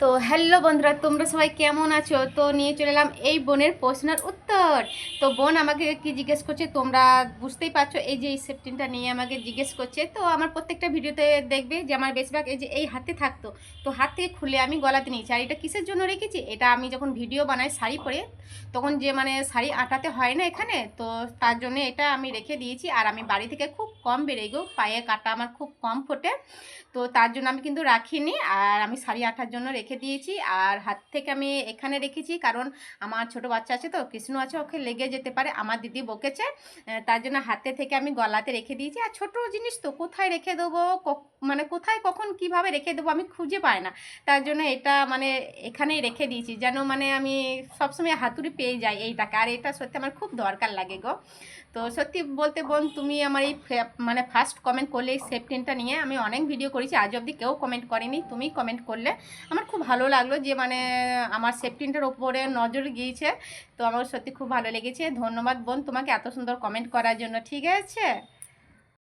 তো হ্যালো বন্ধুরা, তোমরা সবাই কেমন আছো? তো নিয়ে চলে এলাম এই বোনের প্রশ্নের উত্তর। তো বোন আমাকে কি জিজ্ঞেস করছে তোমরা বুঝতেই পারছো, এই যে এই সেফটিনটা নিয়ে আমাকে জিজ্ঞেস করছে। তো আমার প্রত্যেকটা ভিডিওতে দেখবে যে আমার বেশিরভাগ এই যে এই হাতে থাকতো, তো হাত থেকে খুলে আমি গলাতে নিয়েছি। আর এটা কিসের জন্য রেখেছি, এটা আমি যখন ভিডিও বানাই শাড়ি পরে, তখন যে শাড়ি আটাতে হয় না এখানে, তো তার জন্য এটা আমি রেখে দিয়েছি। আর আমি বাড়ি থেকে খুব কম বেরোই গো, পায়ে কাটা আমার খুব কম ফোটে, তো তার জন্য আমি কিন্তু রাখিনি। আর আমি শাড়ি আঠার জন্য রেখে দিয়েছি। আর হাত থেকে আমি এখানে রেখেছি কারণ আমার ছোট বাচ্চা আছে, তো কৃষ্ণ আছে, ওকে লেগে যেতে পারে, আমার দিদি বকেছে, তার জন্য হাতে থেকে আমি গলাতে রেখে দিয়েছি। আর ছোট জিনিস তো কোথায় রেখে দেবো, কোথায় কখন কিভাবে রেখে দেবো আমি খুঁজে পাই না, তার জন্য এটা এখানেই রেখে দিয়েছি, যেন আমি সবসময় হাতুড়ি পেয়ে যাই এইটাকে। আর এটা সত্যি আমার খুব দরকার লাগে গো। তো সত্যি বলতে বোন, তুমি আমার এই ফার্স্ট কমেন্ট করলে এই সেফটিনটা নিয়ে। আমি অনেক ভিডিও করেছি, আজ অবধি কেউ কমেন্ট করেনি, তুমি কমেন্ট করলে আমার খুব ভালো লাগলো যে আমার সেফটিনটার ওপরে নজর গিয়েছে। তো আমার সত্যি খুব ভালো লেগেছে। ধন্যবাদ বোন তোমাকে এত সুন্দর কমেন্ট করার জন্য। ঠিক আছে।